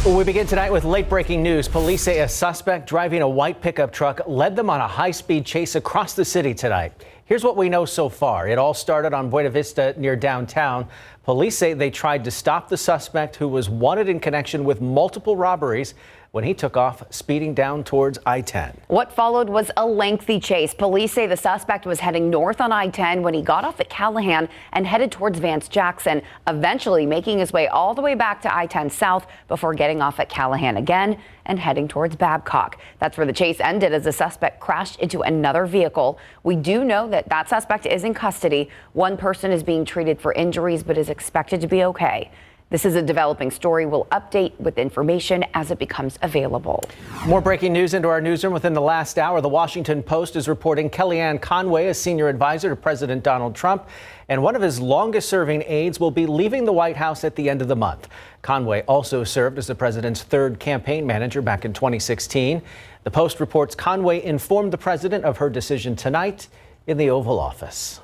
We begin tonight with late-breaking news. Police say a suspect driving a white pickup truck led them on a high-speed chase across the city tonight. Here's what we know so far. It all started on Buena Vista near downtown. Police say they tried to stop the suspect, who was wanted in connection with multiple robberies, when he took off speeding down towards I-10. What followed was a lengthy chase. Police say the suspect was heading north on I-10 when he got off at Callahan and headed towards Vance Jackson, eventually making his way all the way back to I-10 south before getting off at Callahan again and heading towards Babcock. That's where the chase ended as the suspect crashed into another vehicle. We do know that that suspect is in custody. One person is being treated for injuries but is expected to be okay. This is a developing story. We'll update with information as it becomes available. More breaking news into our newsroom within the last hour. The Washington Post is reporting Kellyanne Conway, a senior advisor to President Donald Trump, and one of his longest-serving aides will be leaving the White House at the end of the month. Conway also served as the president's third campaign manager back in 2016. The Post reports Conway informed the president of her decision tonight in the Oval Office.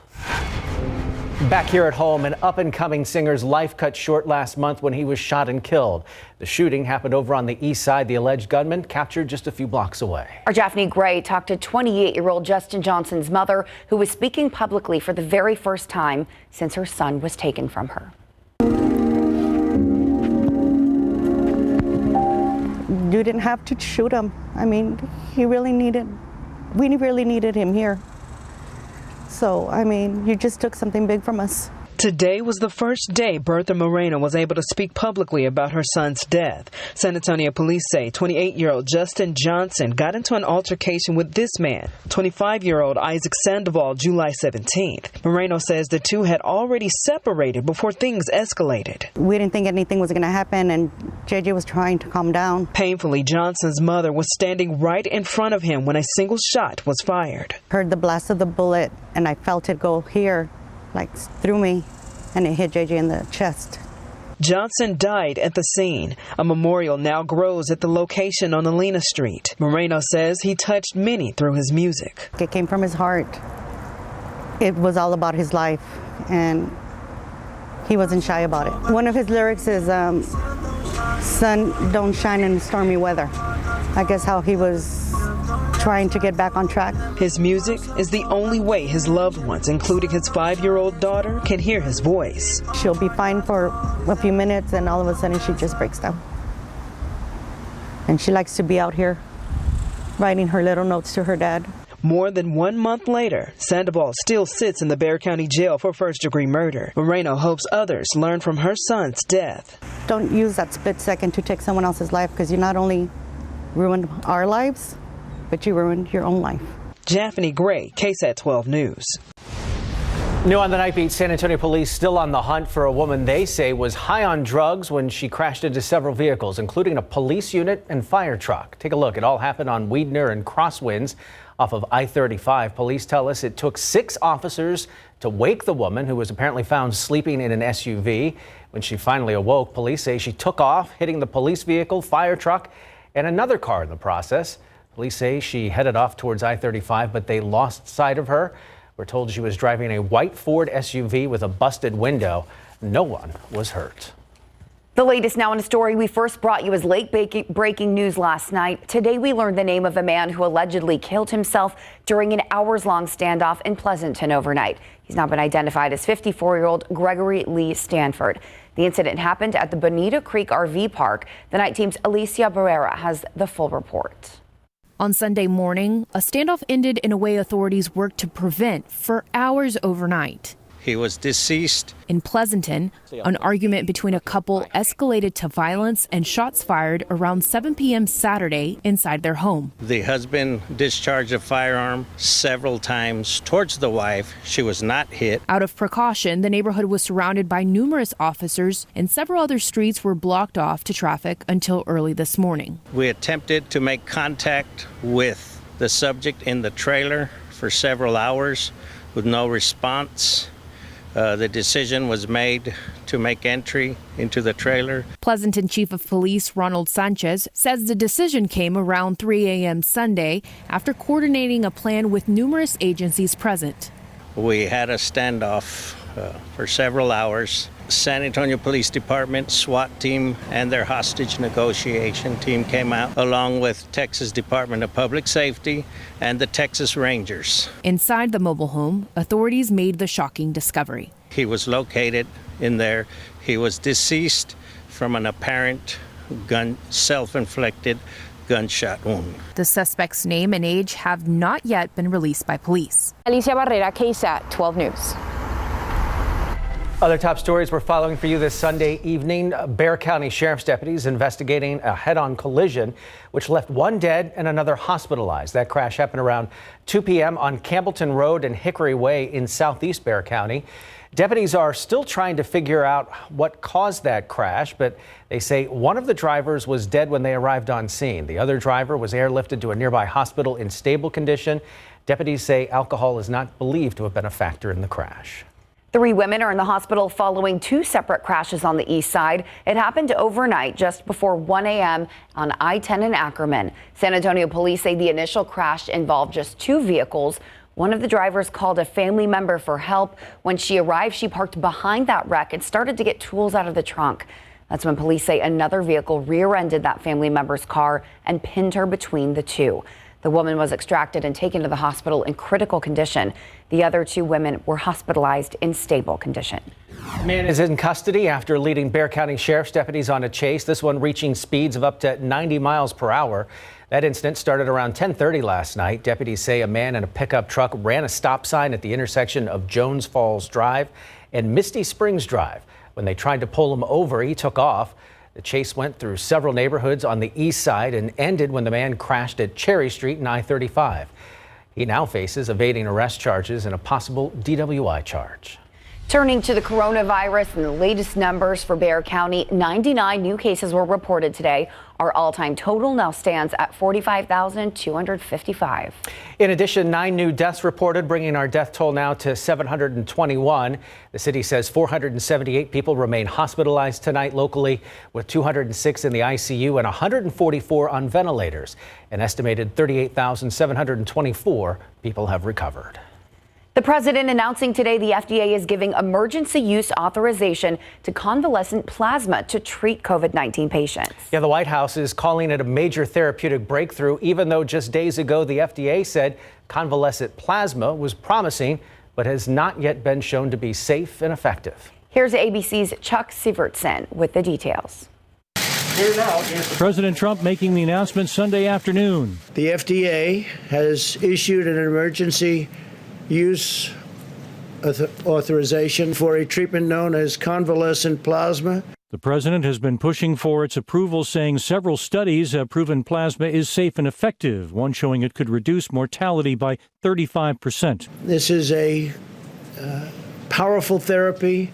Back here at home, an up-and-coming singer's life cut short last month when he was shot and killed. The shooting happened over on the east side. The alleged gunman captured just a few blocks away. Our Daphne Gray talked to 28-year-old Justin Johnson's mother, who was speaking publicly for the very first time since her son was taken from her. You didn't have to shoot him. I mean, we really needed him here. So, I mean, you just took something big from us. Today was the first day Bertha Moreno was able to speak publicly about her son's death. San Antonio police say 28-year-old Justin Johnson got into an altercation with this man, 25-year-old Isaac Sandoval, July 17th. Moreno says the two had already separated before things escalated. We didn't think anything was going to happen, and JJ was trying to calm down. Painfully, Johnson's mother was standing right in front of him when a single shot was fired. Heard the blast of the bullet, and I felt it go here, like through me, and it hit JJ in the chest. Johnson died at the scene. A memorial now grows at the location on Alena Street. Moreno says he touched many through his music. It came from his heart. It was all about his life, and he wasn't shy about it. One of his lyrics is, sun don't shine in stormy weather. I guess how he was trying to get back on track. His music is the only way his loved ones, including his 5-year-old daughter, can hear his voice. She'll be fine for a few minutes, and all of a sudden she just breaks down. And she likes to be out here writing her little notes to her dad. More than 1 month later, Sandoval still sits in the Bexar County Jail for first-degree murder. Moreno hopes others learn from her son's death. Don't use that split second to take someone else's life, because you not only ruined our lives, but you ruined your own life. Daphne Gray, KSAT 12 News. New on the Nightbeat, San Antonio police still on the hunt for a woman they say was high on drugs when she crashed into several vehicles, including a police unit and fire truck. Take a look. It all happened on Weidner and Crosswinds off of I-35. Police tell us it took 6 officers to wake the woman, who was apparently found sleeping in an SUV. When she finally awoke, police say she took off, hitting the police vehicle, fire truck, and another car in the process. Police say she headed off towards I-35, but they lost sight of her. We're told she was driving a white Ford SUV with a busted window. No one was hurt. The latest now in a story we first brought you as late breaking news last night. Today we learned the name of a man who allegedly killed himself during an hours-long standoff in Pleasanton overnight. He's now been identified as 54-year-old Gregory Lee Stanford. The incident happened at the Bonita Creek RV Park. The night team's Alicia Barrera has the full report. On Sunday morning, a standoff ended in a way authorities worked to prevent for hours overnight. He was deceased. In Pleasanton, an argument between a couple escalated to violence and shots fired around 7 p.m. Saturday inside their home. The husband discharged a firearm several times towards the wife. She was not hit. Out of precaution, the neighborhood was surrounded by numerous officers, and several other streets were blocked off to traffic until early this morning. We attempted to make contact with the subject in the trailer for several hours with no response. The decision was made to make entry into the trailer. Pleasanton Chief of Police Ronald Sanchez says the decision came around 3 a.m. Sunday after coordinating a plan with numerous agencies present. We had a standoff for several hours, San Antonio Police Department, SWAT team, and their hostage negotiation team came out, along with Texas Department of Public Safety and the Texas Rangers. Inside the mobile home, authorities made the shocking discovery. He was located in there. He was deceased from an apparent self-inflicted gunshot wound. The suspect's name and age have not yet been released by police. Alicia Barrera, KSAT 12 News. Other top stories we're following for you this Sunday evening. Bexar County Sheriff's deputies investigating a head-on collision which left one dead and another hospitalized. That crash happened around 2 p.m. on Campbellton Road and Hickory Way in southeast Bexar County. Deputies are still trying to figure out what caused that crash, but they say one of the drivers was dead when they arrived on scene. The other driver was airlifted to a nearby hospital in stable condition. Deputies say alcohol is not believed to have been a factor in the crash. 3 women are in the hospital following 2 separate crashes on the east side. It happened overnight just before 1 a.m. on I-10 in Ackerman. San Antonio police say the initial crash involved just 2 vehicles. One of the drivers called a family member for help. When she arrived, she parked behind that wreck and started to get tools out of the trunk. That's when police say another vehicle rear-ended that family member's car and pinned her between the 2. The woman was extracted and taken to the hospital in critical condition. The other 2 women were hospitalized in stable condition. A man is in custody after leading Bexar County Sheriff's deputies on a chase, this one reaching speeds of up to 90 miles per hour. That incident started around 10:30 last night. Deputies say a man in a pickup truck ran a stop sign at the intersection of Jones Falls Drive and Misty Springs Drive. When they tried to pull him over, he took off. The chase went through several neighborhoods on the east side and ended when the man crashed at Cherry Street and I-35. He now faces evading arrest charges and a possible DWI charge. Turning to the coronavirus and the latest numbers for Bexar County, 99 new cases were reported today. Our all-time total now stands at 45,255. In addition, 9 new deaths reported, bringing our death toll now to 721. The city says 478 people remain hospitalized tonight locally, with 206 in the ICU and 144 on ventilators. An estimated 38,724 people have recovered. The president announcing today the FDA is giving emergency use authorization to convalescent plasma to treat COVID-19 patients. Yeah, the White House is calling it a major therapeutic breakthrough, even though just days ago the FDA said convalescent plasma was promising, but has not yet been shown to be safe and effective. Here's ABC's Chuck Sievertson with the details. President Trump making the announcement Sunday afternoon. The FDA has issued an emergency use authorization for a treatment known as convalescent plasma. The president has been pushing for its approval, saying several studies have proven plasma is safe and effective, one showing it could reduce mortality by 35%. This is a powerful therapy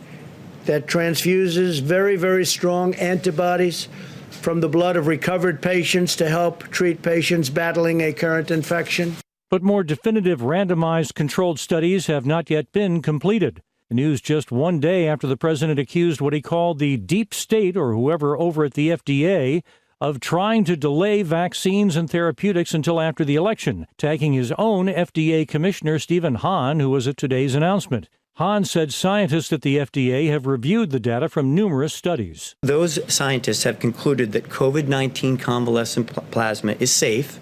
that transfuses very, very strong antibodies from the blood of recovered patients to help treat patients battling a current infection. But more definitive randomized controlled studies have not yet been completed. The news just one day after the president accused what he called the deep state, or whoever over at the FDA, of trying to delay vaccines and therapeutics until after the election, tagging his own FDA commissioner, Stephen Hahn, who was at today's announcement. Hahn said scientists at the FDA have reviewed the data from numerous studies. Those scientists have concluded that COVID-19 convalescent plasma is safe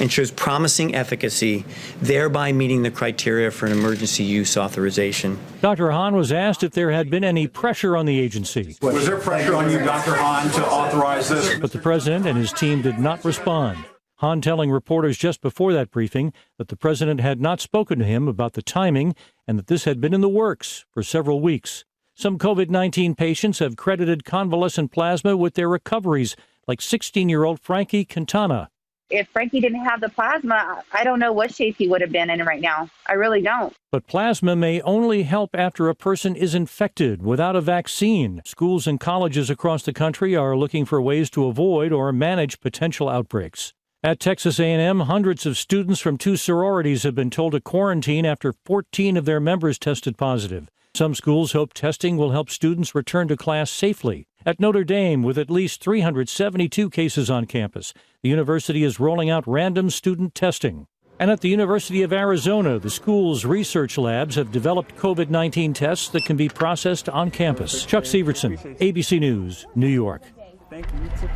and shows promising efficacy, thereby meeting the criteria for an emergency use authorization. Dr. Hahn was asked if there had been any pressure on the agency. Was there pressure on you, Dr. Hahn, to authorize this? But the president and his team did not respond. Hahn telling reporters just before that briefing that the president had not spoken to him about the timing and that this had been in the works for several weeks. Some COVID-19 patients have credited convalescent plasma with their recoveries, like 16-year-old Frankie Quintana. If Frankie didn't have the plasma, I don't know what shape he would have been in right now. I really don't. But plasma may only help after a person is infected without a vaccine. Schools and colleges across the country are looking for ways to avoid or manage potential outbreaks. At Texas A&M, hundreds of students from 2 sororities have been told to quarantine after 14 of their members tested positive. Some schools hope testing will help students return to class safely. At Notre Dame, with at least 372 cases on campus, the university is rolling out random student testing. And at the University of Arizona, the school's research labs have developed COVID-19 tests that can be processed on campus. Chuck Severson, ABC News, New York. Thank you.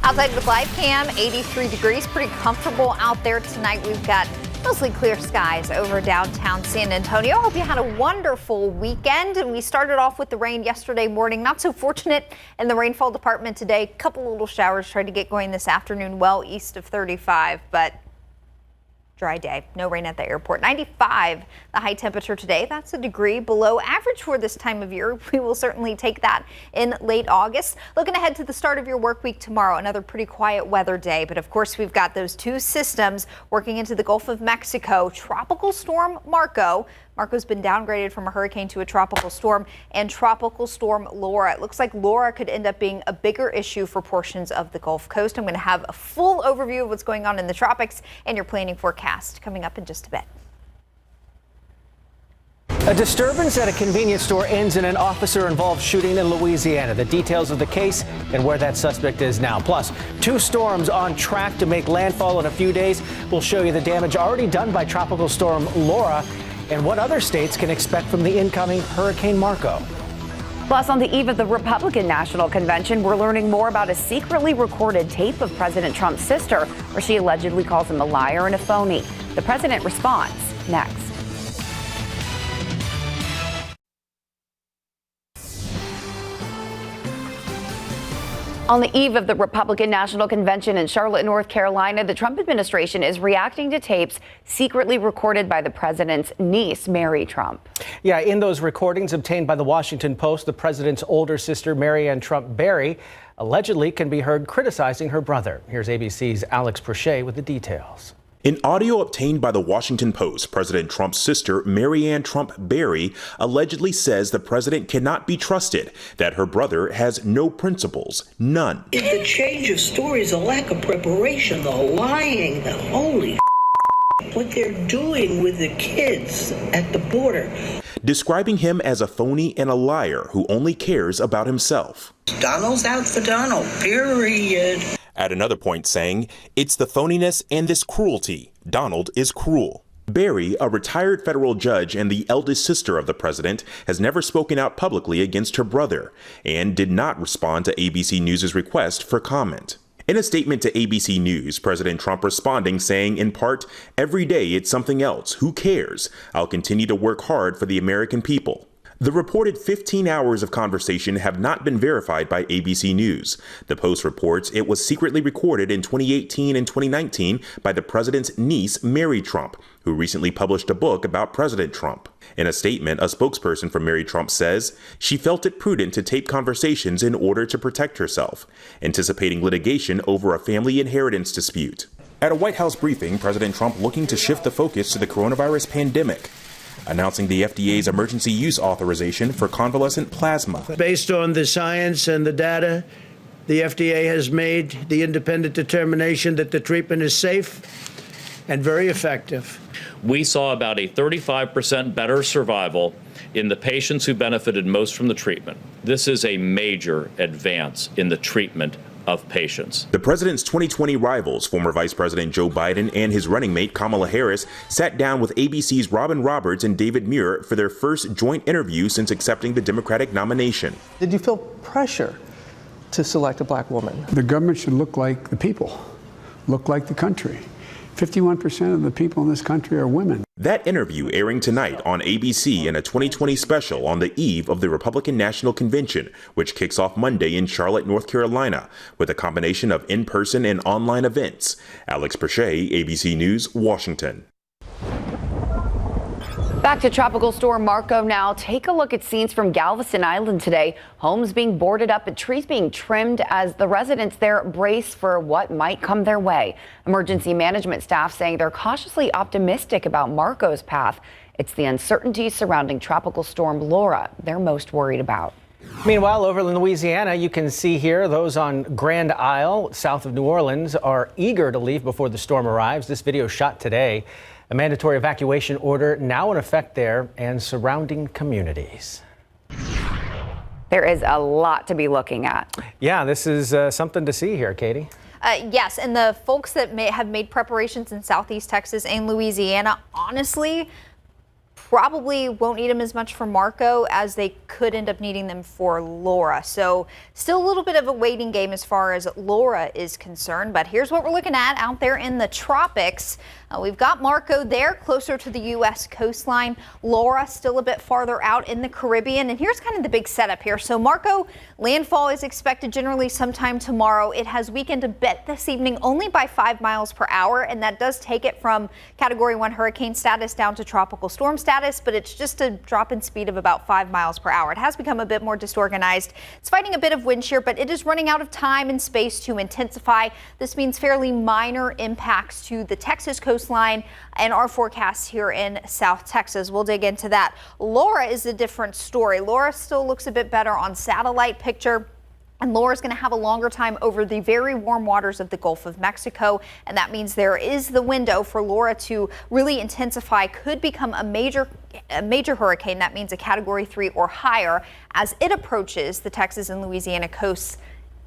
Outside with live cam, 83 degrees, pretty comfortable out there tonight. We've got mostly clear skies over downtown San Antonio. Hope you had a wonderful weekend. And we started off with the rain yesterday morning. Not so fortunate in the rainfall department today. A couple little showers tried to get going this afternoon, well east of 35, but dry day. No rain at the airport. 95, the high temperature today. That's a degree below average for this time of year. We will certainly take that in late August. Looking ahead to the start of your work week tomorrow, another pretty quiet weather day. But of course, we've got those two systems working into the Gulf of Mexico. Tropical storm Marco. Marco's been downgraded from a hurricane to a tropical storm, and tropical storm Laura. It looks like Laura could end up being a bigger issue for portions of the Gulf Coast. I'm going to have a full overview of what's going on in the tropics and your planning forecast coming up in just a bit. A disturbance at a convenience store ends in an officer-involved shooting in Louisiana. The details of the case and where that suspect is now. Plus, two storms on track to make landfall in a few days. We'll show you the damage already done by tropical storm Laura and what other states can expect from the incoming Hurricane Marco. Plus, on the eve of the Republican National Convention, we're learning more about a secretly recorded tape of President Trump's sister, where she allegedly calls him a liar and a phony. The president responds next. On the eve of the Republican National Convention in Charlotte, North Carolina, the Trump administration is reacting to tapes secretly recorded by the president's niece, Mary Trump. Yeah, in those recordings obtained by the Washington Post, the president's older sister, Marianne Trump Barry, allegedly can be heard criticizing her brother. Here's ABC's Alex Prochet with the details. In audio obtained by the Washington Post, President Trump's sister, Marianne Trump Barry, allegedly says the president cannot be trusted, that her brother has no principles, none. The change of stories, the lack of preparation, the lying, the holy what they're doing with the kids at the border. Describing him as a phony and a liar who only cares about himself. Donald's out for Donald, period. At another point saying, it's the phoniness and this cruelty. Donald is cruel. Barry, a retired federal judge and the eldest sister of the president, has never spoken out publicly against her brother and did not respond to ABC News' request for comment. In a statement to ABC News, President Trump responding saying, in part, every day it's something else. Who cares? I'll continue to work hard for the American people. The reported 15 hours of conversation have not been verified by ABC News. The Post reports it was secretly recorded in 2018 and 2019 by the president's niece, Mary Trump, who recently published a book about President Trump. In a statement, a spokesperson for Mary Trump says she felt it prudent to tape conversations in order to protect herself, anticipating litigation over a family inheritance dispute. At a White House briefing, President Trump looking to shift the focus to the coronavirus pandemic, announcing the FDA's emergency use authorization for convalescent plasma. Based on the science and the data, the FDA has made the independent determination that the treatment is safe and very effective. We saw about a 35% better survival in the patients who benefited most from the treatment. This is a major advance in the treatment of patients. The president's 2020 rivals, former Vice President Joe Biden and his running mate Kamala Harris, sat down with ABC's Robin Roberts and David Muir for their first joint interview since accepting the Democratic nomination. Did you feel pressure to select a black woman? The government should look like the people, look like the country. 51% of the people in this country are women. That interview airing tonight on ABC in a 2020 special on the eve of the Republican National Convention, which kicks off Monday in Charlotte, North Carolina, with a combination of in-person and online events. Alex Prochet, ABC News, Washington. Back to Tropical Storm Marco now. Take a look at scenes from Galveston Island today. Homes being boarded up and trees being trimmed as the residents there brace for what might come their way. Emergency management staff saying they're cautiously optimistic about Marco's path. It's the uncertainty surrounding Tropical Storm Laura they're most worried about. Meanwhile, over in Louisiana, you can see here those on Grand Isle, south of New Orleans, are eager to leave before the storm arrives. This video shot today. A mandatory evacuation order now in effect there and surrounding communities. There is a lot to be looking at. Yeah, this is something to see here, Katie. Yes, and the folks that have made preparations in Southeast Texas and Louisiana, honestly, probably won't need them as much for Marco as they could end up needing them for Laura. So still a little bit of a waiting game as far as Laura is concerned. But here's what we're looking at out there in the tropics. We've got Marco there closer to the U.S. coastline. Laura still a bit farther out in the Caribbean. And here's kind of the big setup here. So Marco, landfall is expected generally sometime tomorrow. It has weakened a bit this evening, only by 5 miles per hour. And that does take it from Category 1 hurricane status down to tropical storm status. But it's just a drop in speed of about 5 miles per hour. It has become a bit more disorganized. It's fighting a bit of wind shear, but it is running out of time and space to intensify. This means fairly minor impacts to the Texas coastline and our forecast here in South Texas. We'll dig into that. Laura is a different story. Laura still looks a bit better on satellite picture. And Laura's going to have a longer time over the very warm waters of the Gulf of Mexico. And that means there is the window for Laura to really intensify, could become a major hurricane. That means a Category 3 or higher as it approaches the Texas and Louisiana coasts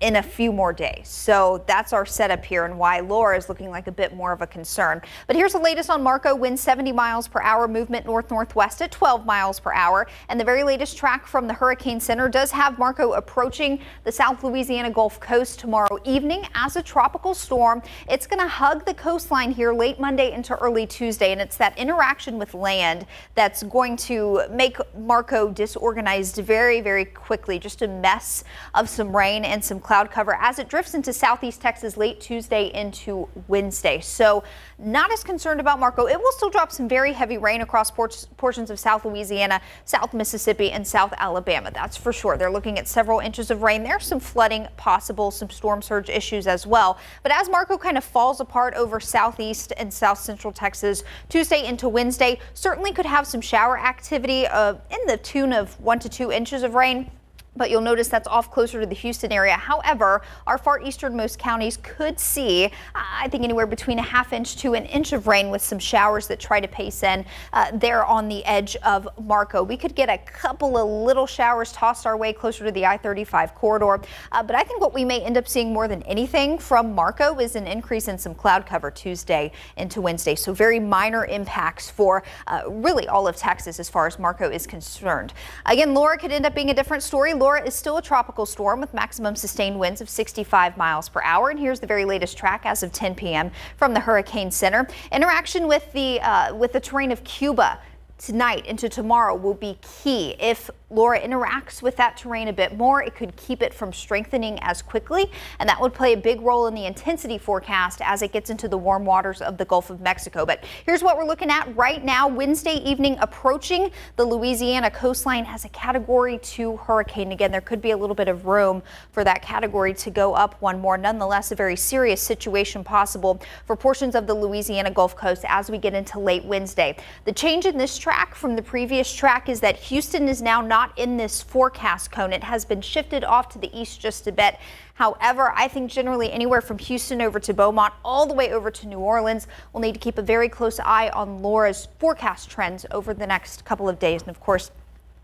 in a few more days. So that's our setup here and why Laura is looking like a bit more of a concern. But here's the latest on Marco. Wind 70 miles per hour, movement north-northwest at 12 miles per hour. And the very latest track from the Hurricane Center does have Marco approaching the South Louisiana Gulf Coast tomorrow evening as a tropical storm. It's going to hug the coastline here late Monday into early Tuesday. And it's that interaction with land that's going to make Marco disorganized very, very quickly. Just a mess of some rain and some cloud cover as it drifts into southeast Texas late Tuesday into Wednesday. So not as concerned about Marco. It will still drop some very heavy rain across portions of South Louisiana, South Mississippi, and South Alabama. That's for sure. They're looking at several inches of rain. There's some flooding possible, some storm surge issues as well. But as Marco kind of falls apart over southeast and south central Texas Tuesday into Wednesday, certainly could have some shower activity in the tune of 1 to 2 inches of rain. But you'll notice that's off closer to the Houston area. However, our far easternmost counties could see, I think, anywhere between a ½ inch to an inch of rain with some showers that try to pace in there on the edge of Marco. We could get a couple of little showers tossed our way closer to the I-35 corridor. But I think what we may end up seeing more than anything from Marco is an increase in some cloud cover Tuesday into Wednesday. So very minor impacts for really all of Texas as far as Marco is concerned. Again, Laura could end up being a different story. Laura is still a tropical storm with maximum sustained winds of 65 miles per hour. And here's the very latest track as of 10 p.m. from the Hurricane Center. Interaction with the terrain of Cuba tonight into tomorrow will be key. If Laura interacts with that terrain a bit more, it could keep it from strengthening as quickly, and that would play a big role in the intensity forecast as it gets into the warm waters of the Gulf of Mexico. But here's what we're looking at right now. Wednesday evening approaching the Louisiana coastline as a Category 2 hurricane. Again, there could be a little bit of room for that category to go up one more. Nonetheless, a very serious situation possible for portions of the Louisiana Gulf Coast as we get into late Wednesday. The change in this track from the previous track is that Houston is now not in this forecast cone. It has been shifted off to the east just a bit. However, I think generally anywhere from Houston over to Beaumont all the way over to New Orleans, we'll need to keep a very close eye on Laura's forecast trends over the next couple of days. And of course,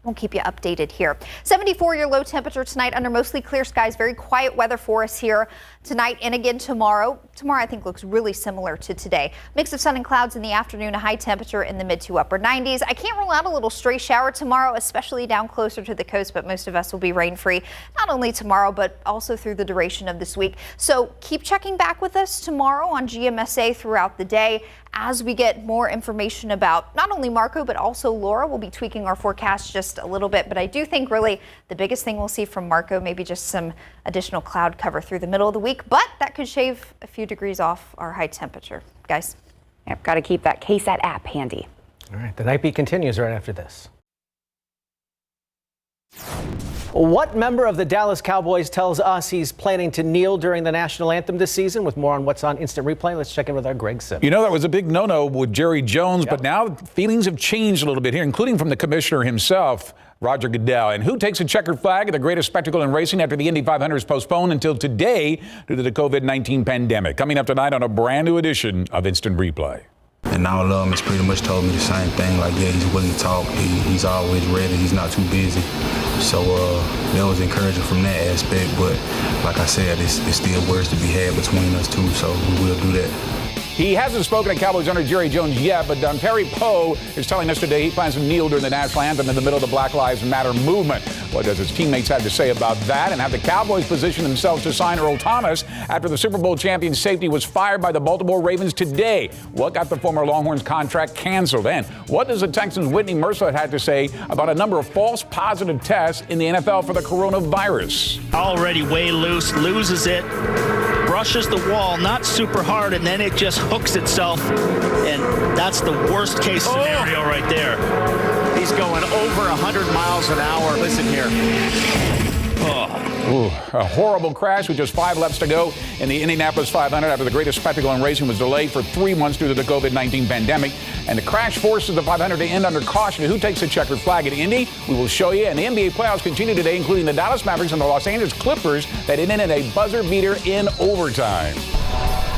we'll keep you updated here. 74 your low temperature tonight under mostly clear skies. Very quiet weather for us here tonight and again tomorrow. Tomorrow I think looks really similar to today. Mix of sun and clouds in the afternoon, a high temperature in the mid to upper 90s. I can't rule out a little stray shower tomorrow, especially down closer to the coast, but most of us will be rain free not only tomorrow but also through the duration of this week. So keep checking back with us tomorrow on GMSA throughout the day as we get more information about not only Marco but also Laura. We'll be tweaking our forecast just a little bit, but I do think really the biggest thing we'll see from Marco, maybe just some additional cloud cover through the middle of the week, but that could shave a few degrees off our high temperature. Guys, yep, got to keep that KSAT app handy. All right, the Nightbeat continues right after this. What member of the Dallas Cowboys tells us he's planning to kneel during the national anthem this season? With more on what's on Instant Replay, let's check in with our Greg Simmons. You know, that was a big no-no with Jerry Jones, but now feelings have changed a little bit here, including from the commissioner himself, Roger Goodell. And who takes a checkered flag at the greatest spectacle in racing after the Indy 500 is postponed until today due to the COVID-19 pandemic? Coming up tonight on a brand new edition of Instant Replay. And all of them has pretty much told me the same thing. Like, yeah, he's willing to talk. He's always ready. He's not too busy. So that was encouraging from that aspect. But like I said, it's still words to be had between us two. So we will do that. He hasn't spoken to Cowboys owner Jerry Jones yet, but Perry Poe is telling us today he plans to kneel during the national anthem in the middle of the Black Lives Matter movement. What does his teammates have to say about that? And have the Cowboys positioned themselves to sign Earl Thomas after the Super Bowl champion safety was fired by the Baltimore Ravens today? What got the former Longhorns contract canceled? And what does the Texans' Whitney Merciless have to say about a number of false positive tests in the NFL for the coronavirus? Already way loose, loses it, brushes the wall, not super hard, and then it just hooks itself, and that's the worst case scenario right there. He's going over 100 miles an hour. Listen here. Ooh, a horrible crash with just 5 laps to go in the Indianapolis 500 after the greatest spectacle in racing was delayed for 3 months due to the COVID-19 pandemic. And the crash forces the 500 to end under caution. Who takes the checkered flag at Indy? We will show you. And the NBA playoffs continue today, including the Dallas Mavericks and the Los Angeles Clippers that ended in a buzzer beater in overtime.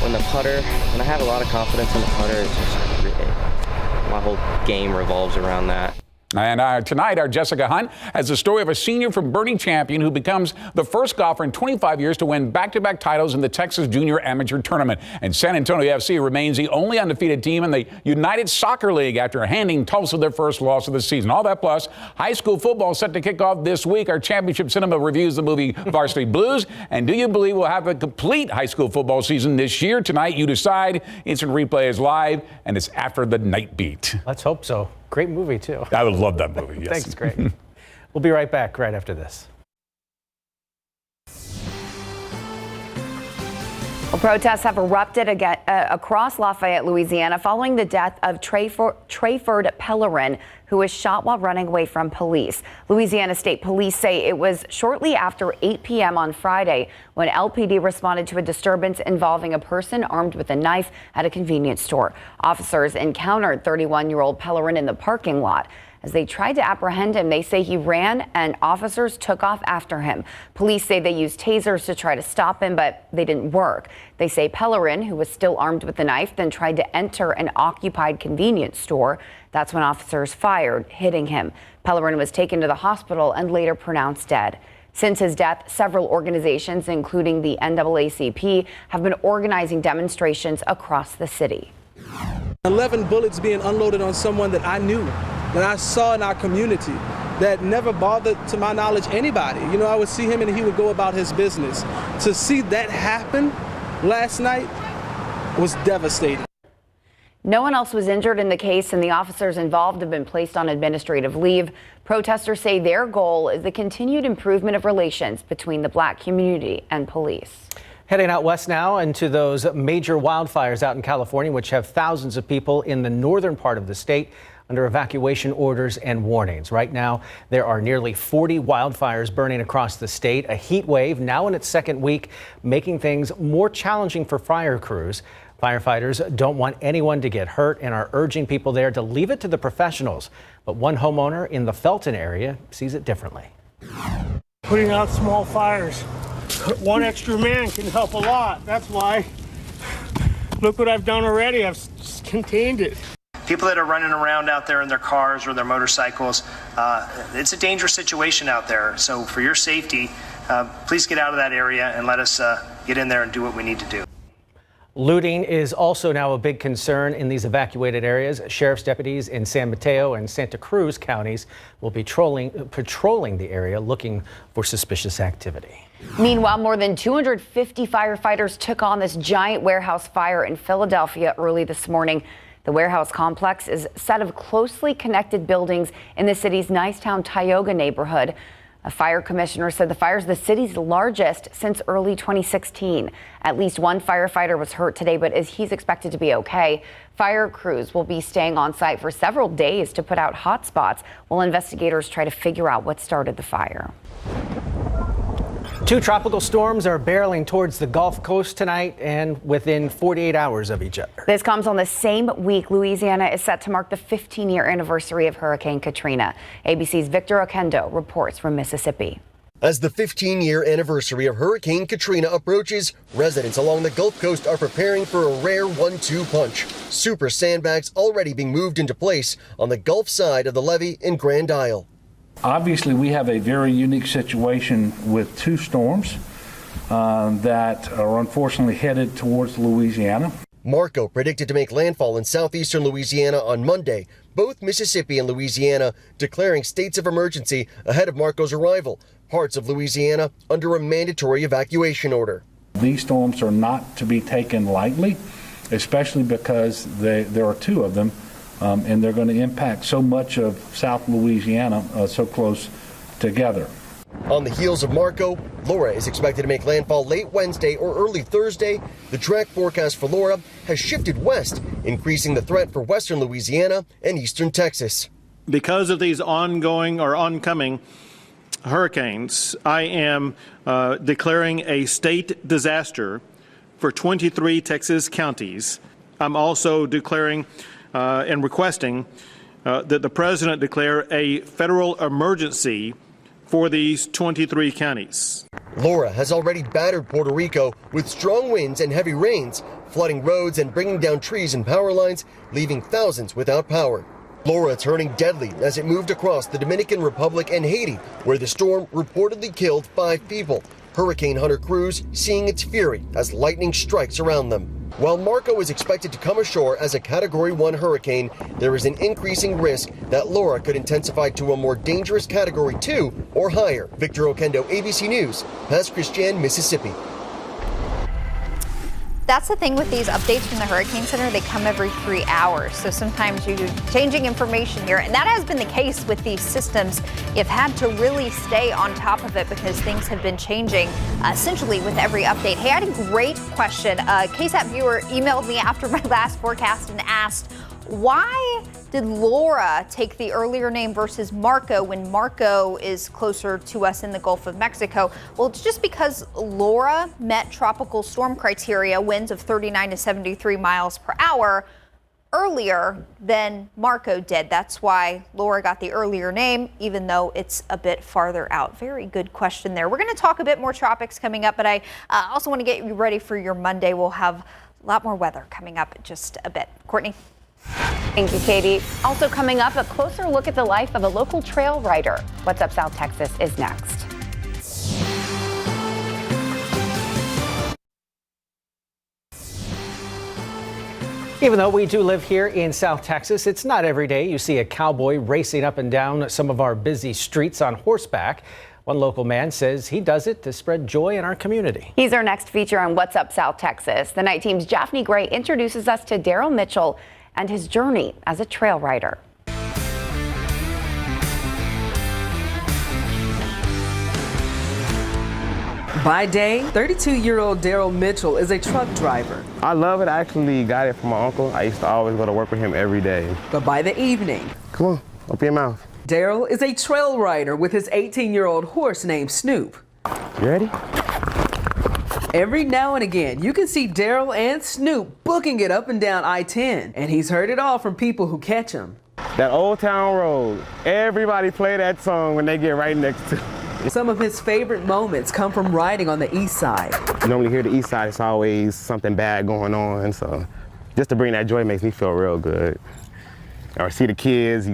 When I have a lot of confidence in the putter, my whole game revolves around that. And tonight, our Jessica Hunt has the story of a senior from Bernie Champion who becomes the first golfer in 25 years to win back-to-back titles in the Texas Junior Amateur Tournament. And San Antonio FC remains the only undefeated team in the United Soccer League after handing Tulsa their first loss of the season. All that plus high school football set to kick off this week. Our championship cinema reviews the movie Varsity Blues. And do you believe we'll have a complete high school football season this year? Tonight, you decide. Instant replay is live, and it's after the Nightbeat. Let's hope so. Great movie, too. I would love that movie, yes. Thanks, Greg. We'll be right back right after this. Well, protests have erupted again, across Lafayette, Louisiana, following the death of Trayford Pellerin, who was shot while running away from police. Louisiana State Police say it was shortly after 8 p.m. on Friday when LPD responded to a disturbance involving a person armed with a knife at a convenience store. Officers encountered 31-year-old Pellerin in the parking lot. As they tried to apprehend him, they say he ran and officers took off after him. Police say they used tasers to try to stop him, but they didn't work. They say Pellerin, who was still armed with the knife, then tried to enter an occupied convenience store. That's when officers fired, hitting him. Pellerin was taken to the hospital and later pronounced dead. Since his death, several organizations, including the NAACP, have been organizing demonstrations across the city. 11 bullets being unloaded on someone that I knew, that I saw in our community, that never bothered, to my knowledge, anybody. You know, I would see him and he would go about his business. To see that happen last night was devastating. No one else was injured in the case, and the officers involved have been placed on administrative leave. Protesters say their goal is the continued improvement of relations between the Black community and police. Heading out west now into those major wildfires out in California, which have thousands of people in the northern part of the state under evacuation orders and warnings. Right now, there are nearly 40 wildfires burning across the state. A heat wave now in its second week, making things more challenging for fire crews. Firefighters don't want anyone to get hurt and are urging people there to leave it to the professionals. But one homeowner in the Felton area sees it differently. Putting out small fires. One extra man can help a lot. That's why. Look what I've done already. I've contained it. People that are running around out there in their cars or their motorcycles, it's a dangerous situation out there. So for your safety, please get out of that area and let us get in there and do what we need to do. Looting is also now a big concern in these evacuated areas. Sheriff's deputies in San Mateo and Santa Cruz counties will be patrolling the area looking for suspicious activity. Meanwhile, more than 250 firefighters took on this giant warehouse fire in Philadelphia early this morning. The warehouse complex is a set of closely connected buildings in the city's Nicetown Tioga neighborhood. A fire commissioner said the fire is the city's largest since early 2016. At least one firefighter was hurt today, but he's expected to be okay. Fire crews will be staying on site for several days to put out hot spots while investigators try to figure out what started the fire. Two tropical storms are barreling towards the Gulf Coast tonight and within 48 hours of each other. This comes on the same week Louisiana is set to mark the 15-year anniversary of Hurricane Katrina. ABC's Victor Oquendo reports from Mississippi. As the 15-year anniversary of Hurricane Katrina approaches, residents along the Gulf Coast are preparing for a rare 1-2 punch. Super sandbags already being moved into place on the Gulf side of the levee in Grand Isle. Obviously, we have a very unique situation with two storms that are unfortunately headed towards Louisiana. Marco predicted to make landfall in southeastern Louisiana on Monday. Both Mississippi and Louisiana declaring states of emergency ahead of Marco's arrival. Parts of Louisiana under a mandatory evacuation order. These storms are not to be taken lightly, especially because there are two of them, and they're going to impact so much of South Louisiana so close together. On the heels of Marco, Laura is expected to make landfall late Wednesday or early Thursday. The track forecast for Laura has shifted west, increasing the threat for western Louisiana and eastern Texas. Because of these ongoing or oncoming hurricanes, I am declaring a state disaster for 23 Texas counties. I'm also declaring and requesting that the president declare a federal emergency for these 23 counties. Laura has already battered Puerto Rico with strong winds and heavy rains, flooding roads and bringing down trees and power lines, leaving thousands without power. Laura turning deadly as it moved across the Dominican Republic and Haiti, where the storm reportedly killed 5 people. Hurricane hunter crews seeing its fury as lightning strikes around them. While Marco is expected to come ashore as a Category 1 hurricane, there is an increasing risk that Laura could intensify to a more dangerous Category 2 or higher. Victor Oquendo, ABC News, Pass Christian, Mississippi. That's the thing with these updates from the Hurricane Center. They come every 3 hours. So sometimes you're changing information here. And that has been the case with these systems. You've had to really stay on top of it because things have been changing essentially with every update. Hey, I had a great question. A KSAT viewer emailed me after my last forecast and asked, why did Laura take the earlier name versus Marco when Marco is closer to us in the Gulf of Mexico? Well, it's just because Laura met tropical storm criteria, winds of 39 to 73 miles per hour, earlier than Marco did. That's why Laura got the earlier name, even though it's a bit farther out. Very good question there. We're going to talk a bit more tropics coming up, but I also want to get you ready for your Monday. We'll have a lot more weather coming up in just a bit. Courtney. Thank you, Katie. Also coming up, a closer look at the life of a local trail rider. What's Up South Texas is next. Even though we do live here in South Texas, it's not every day you see a cowboy racing up and down some of our busy streets on horseback. One local man says he does it to spread joy in our community. He's our next feature on What's Up South Texas. The night team's Jaffney Gray introduces us to Daryl Mitchell and his journey as a trail rider. By day, 32-year-old Daryl Mitchell is a truck driver. I love it. I actually got it from my uncle. I used to always go to work with him every day. But by the evening, come on, open your mouth. Daryl is a trail rider with his 18-year-old horse named Snoop. You ready? Every now and again, you can see Daryl and Snoop booking it up and down I-10, and he's heard it all from people who catch him. That Old Town Road, everybody play that song when they get right next to it. Some of his favorite moments come from riding on the east side. You normally hear the east side, it's always something bad going on, so just to bring that joy makes me feel real good. Or see the kids,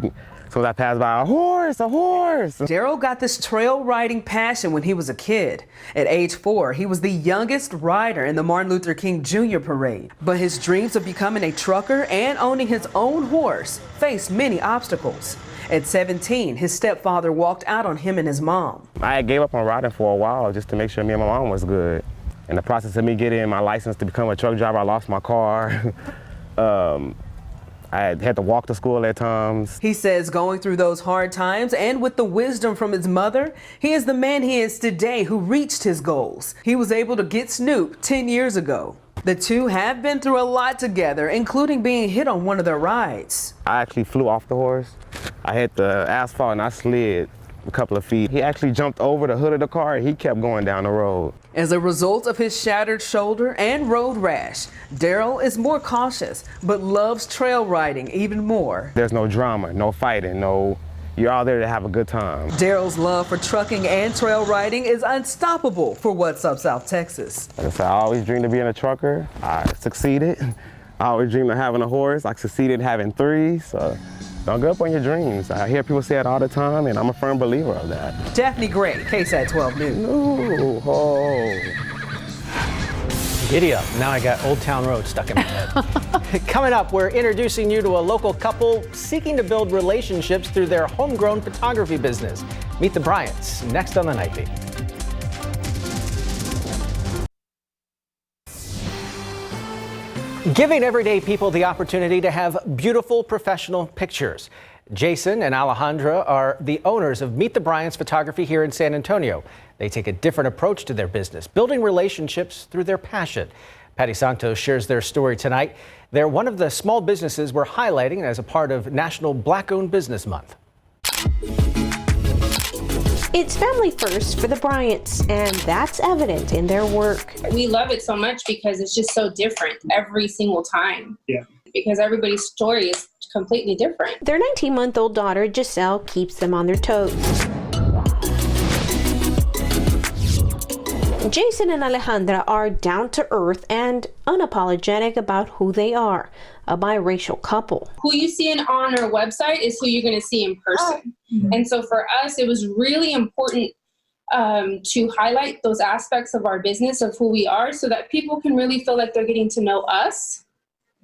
so I pass by, a horse, a horse. Daryl got this trail riding passion when he was a kid. At age 4, he was the youngest rider in the Martin Luther King Jr. parade. But his dreams of becoming a trucker and owning his own horse faced many obstacles. At 17, his stepfather walked out on him and his mom. I gave up on riding for a while just to make sure me and my mom was good. In the process of me getting my license to become a truck driver, I lost my car. I had to walk to school at times. He says going through those hard times and with the wisdom from his mother, he is the man he is today who reached his goals. He was able to get Snoop 10 years ago. The two have been through a lot together, including being hit on one of their rides. I actually flew off the horse. I hit the asphalt and I slid a couple of feet. He actually jumped over the hood of the car and he kept going down the road. As a result of his shattered shoulder and road rash, Daryl is more cautious, but loves trail riding even more. There's no drama, no fighting, no you're all there to have a good time. Daryl's love for trucking and trail riding is unstoppable for What's Up South Texas. Like I said, I always dreamed of being a trucker. I succeeded. I always dreamed of having a horse. I succeeded having 3, so don't give up on your dreams. I hear people say it all the time, and I'm a firm believer of that. Daphne Gray, KSAT 12 News. Ooh, oh. Giddy up. Now I got Old Town Road stuck in my head. Coming up, we're introducing you to a local couple seeking to build relationships through their homegrown photography business. Meet the Bryants next on the Nightbeat. Giving everyday people the opportunity to have beautiful professional pictures. Jason and Alejandra are the owners of Meet the Bryants Photography here in San Antonio. They take a different approach to their business, building relationships through their passion. Patty Santos shares their story tonight. They're one of the small businesses we're highlighting as a part of National Black-Owned Business Month. It's family first for the Bryants, and that's evident in their work. We love it so much because it's just so different every single time. Yeah. Because everybody's story is completely different. Their 19-month-old daughter, Giselle, keeps them on their toes. Jason and Alejandra are down to earth and unapologetic about who they are, a biracial couple. Who you see on our website is who you're going to see in person. And so for us, it was really important to highlight those aspects of our business, of who we are, so that people can really feel like they're getting to know us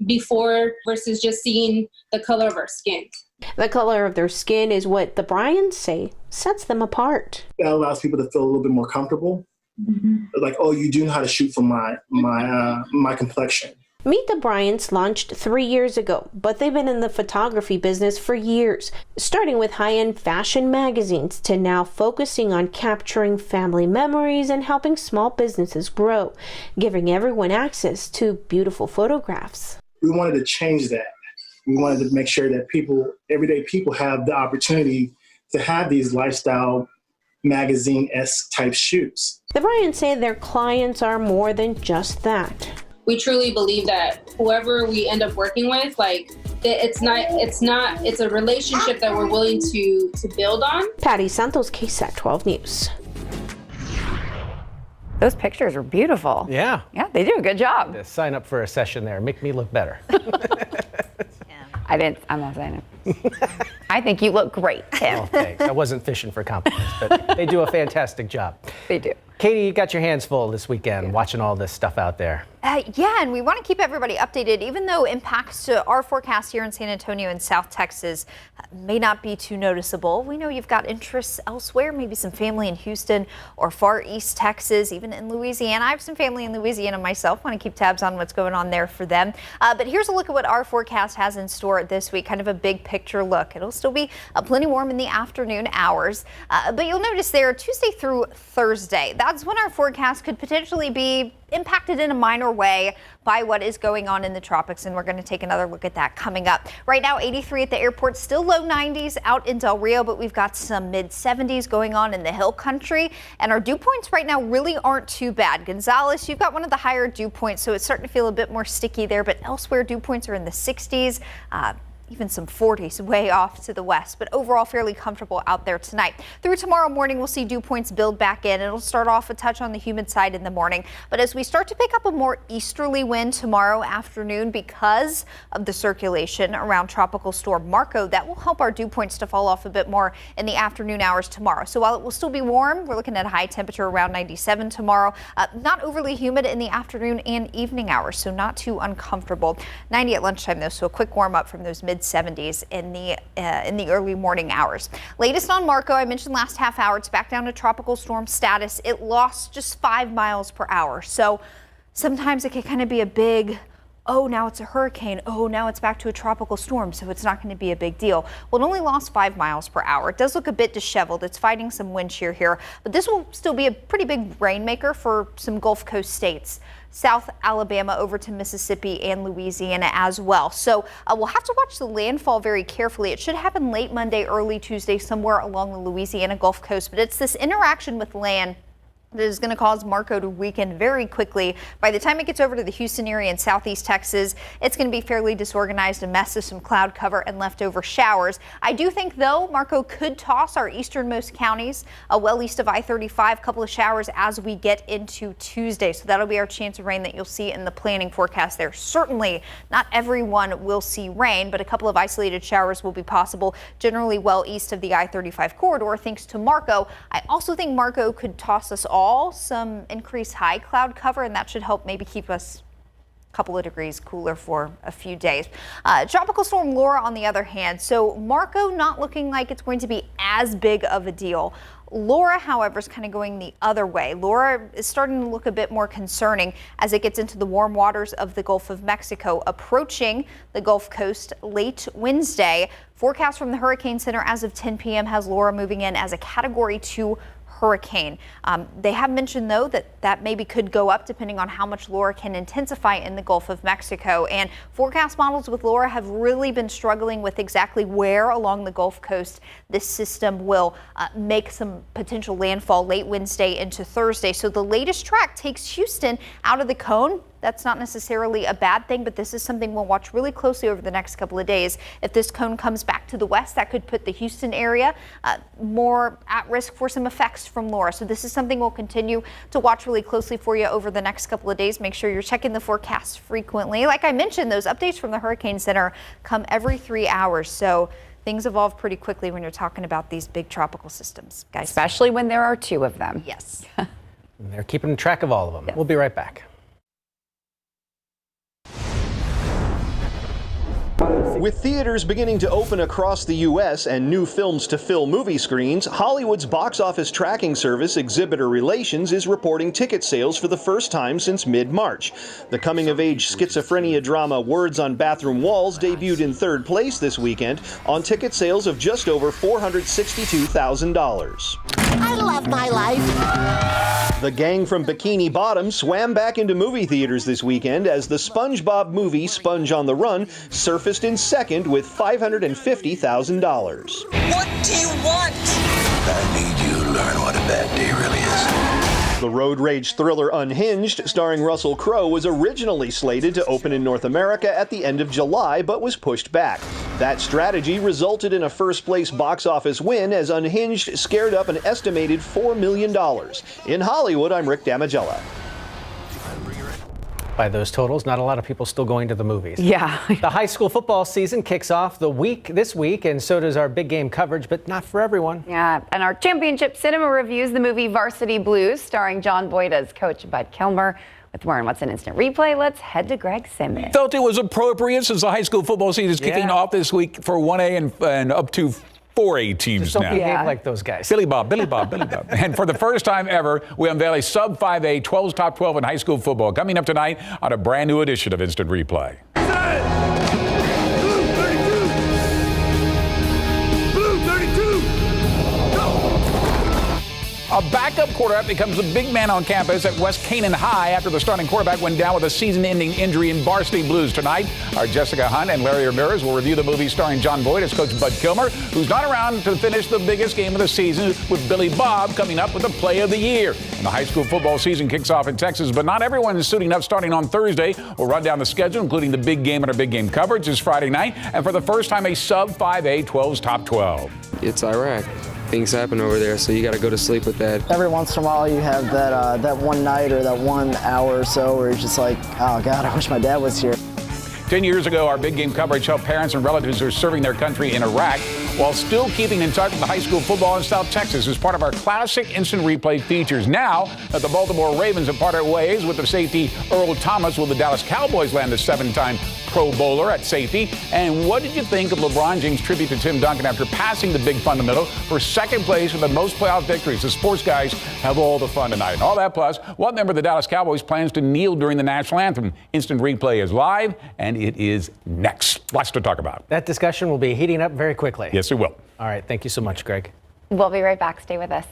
before versus just seeing the color of our skin. The color of their skin is what the Bryants say sets them apart. That allows people to feel a little bit more comfortable. Like, oh, you do know how to shoot for my complexion. Meet the Bryants launched 3 years ago, but they've been in the photography business for years, starting with high-end fashion magazines to now focusing on capturing family memories and helping small businesses grow, giving everyone access to beautiful photographs. We wanted to change that. We wanted to make sure that everyday people have the opportunity to have these lifestyle magazine-esque type shoots. The Bryants say their clients are more than just that. We truly believe that whoever we end up working with, it's a relationship that we're willing to build on. Patty Santos, KSAT 12 News. Those pictures are beautiful. Yeah. Yeah, they do a good job. Sign up for a session there. Make me look better. I'm not saying it. I think you look great, Tim. Oh, thanks. I wasn't fishing for compliments, but they do a fantastic job. They do. Katie, you got your hands full this weekend watching all this stuff out there. Yeah, and we want to keep everybody updated, even though impacts to our forecast here in San Antonio and South Texas may not be too noticeable. We know you've got interests elsewhere, maybe some family in Houston or far east Texas, even in Louisiana. I have some family in Louisiana myself. Want to keep tabs on what's going on there for them. But here's a look at what our forecast has in store this week, kind of a big picture look. It'll still be plenty warm in the afternoon hours, but you'll notice there Tuesday through Thursday, that's when our forecast could potentially be impacted in a minor way by what is going on in the tropics, and we're going to take another look at that coming up. Right now, 83 at the airport, still low 90s out in Del Rio, but we've got some mid 70s going on in the hill country, and our dew points right now really aren't too bad. Gonzales, you've got one of the higher dew points, so it's starting to feel a bit more sticky there, but elsewhere dew points are in the 60s. Even some 40s way off to the west, but overall fairly comfortable out there tonight. Through tomorrow morning, we'll see dew points build back in. It'll start off a touch on the humid side in the morning, but as we start to pick up a more easterly wind tomorrow afternoon because of the circulation around Tropical Storm Marco, that will help our dew points to fall off a bit more in the afternoon hours tomorrow. So while it will still be warm, we're looking at a high temperature around 97 tomorrow. Not overly humid in the afternoon and evening hours, so not too uncomfortable. 90 at lunchtime though, so a quick warm up from those mid 70s in the early morning hours. Latest on Marco, I mentioned last half hour, it's back down to tropical storm status. It lost just 5 miles per hour. So sometimes it can kind of be a big, oh, now it's a hurricane. Oh, now it's back to a tropical storm. So it's not going to be a big deal. Well, it only lost 5 miles per hour. It does look a bit disheveled. It's fighting some wind shear here, but this will still be a pretty big rainmaker for some Gulf Coast states. South Alabama over to Mississippi and Louisiana as well. So we'll have to watch the landfall very carefully. It should happen late Monday, early Tuesday, somewhere along the Louisiana Gulf Coast. But it's this interaction with land It is going to cause Marco to weaken very quickly. By the time it gets over to the Houston area and southeast Texas, it's going to be fairly disorganized, a mess of some cloud cover and leftover showers. I do think, though, Marco could toss our easternmost counties well east of I-35, a couple of showers as we get into Tuesday. So that'll be our chance of rain that you'll see in the planning forecast there. Certainly not everyone will see rain, but a couple of isolated showers will be possible, generally well east of the I-35 corridor, thanks to Marco. I also think Marco could toss us all some increased high cloud cover, and that should help maybe keep us a couple of degrees cooler for a few days. Tropical storm Laura, on the other hand, so Marco not looking like it's going to be as big of a deal. Laura, however, is kind of going the other way. Laura is starting to look a bit more concerning as it gets into the warm waters of the Gulf of Mexico, approaching the Gulf Coast late Wednesday. Forecast from the Hurricane Center as of 10 p.m. has Laura moving in as a Category 2 hurricane. They have mentioned, though, that maybe could go up depending on how much Laura can intensify in the Gulf of Mexico. And forecast models with Laura have really been struggling with exactly where along the Gulf Coast this system will make some potential landfall late Wednesday into Thursday. So the latest track takes Houston out of the cone. That's not necessarily a bad thing, but this is something we'll watch really closely over the next couple of days. If this cone comes back to the west, that could put the Houston area more at risk for some effects from Laura. So this is something we'll continue to watch really closely for you over the next couple of days. Make sure you're checking the forecast frequently. Like I mentioned, those updates from the Hurricane Center come every 3 hours. So things evolve pretty quickly when you're talking about these big tropical systems, guys. Especially when there are 2 of them. Yes. They're keeping track of all of them. Yes. We'll be right back. With theaters beginning to open across the U.S. and new films to fill movie screens, Hollywood's box office tracking service Exhibitor Relations is reporting ticket sales for the first time since mid-March. The coming-of-age schizophrenia drama Words on Bathroom Walls debuted in 3rd place this weekend on ticket sales of just over $462,000. I love my life. The gang from Bikini Bottom swam back into movie theaters this weekend as the SpongeBob movie Sponge on the Run surfaced in 2nd with $550,000. What do you want? I need you to learn what a bad day really is. The road rage thriller Unhinged, starring Russell Crowe, was originally slated to open in North America at the end of July, but was pushed back. That strategy resulted in a first-place box office win as Unhinged scared up an estimated $4 million. In Hollywood, I'm Rick Damigella. By those totals, not a lot of people still going to the movies. Yeah. The high school football season kicks off this week, and so does our big game coverage, but not for everyone. Yeah, and our championship cinema reviews the movie Varsity Blues, starring John Boyd as Coach Bud Kilmer. With more on What's an Instant Replay, let's head to Greg Simmons. Felt it was appropriate since the high school football season is kicking off this week for 1A and up to 4A teams Just don't now. behave like those guys. Billy Bob. And for the first time ever, we unveil a sub-5A 12's top 12 in high school football. Coming up tonight on a brand new edition of Instant Replay. A backup quarterback becomes the big man on campus at West Canaan High after the starting quarterback went down with a season-ending injury in Varsity Blues. Tonight, our Jessica Hunt and Larry Ramirez will review the movie starring John Boyd as Coach Bud Kilmer, who's not around to finish the biggest game of the season, with Billy Bob coming up with the play of the year. And the high school football season kicks off in Texas, but not everyone is suiting up starting on Thursday. We'll run down the schedule, including the big game and our big game coverage is Friday night, and for the first time, a sub-5A 12's top 12. It's Iraq. Things happen over there, so you got to go to sleep with that. Every once in a while you have that one night or that 1 hour or so where it's just like, oh God, I wish my dad was here. 10 years ago, our big game coverage helped parents and relatives who are serving their country in Iraq while still keeping in touch with the high school football in South Texas as part of our classic Instant Replay features. Now that the Baltimore Ravens have parted ways with the safety Earl Thomas, will the Dallas Cowboys land the 7-time Pro Bowler at safety? And what did you think of LeBron James' tribute to Tim Duncan after passing the big fundamental for 2nd place with the most playoff victories? The sports guys have all the fun tonight. And all that plus, what member of the Dallas Cowboys plans to kneel during the national anthem? Instant Replay is live, and it is next. Lots to talk about. That discussion will be heating up very quickly. Yes, it will. All right. Thank you so much, Greg. We'll be right back. Stay with us.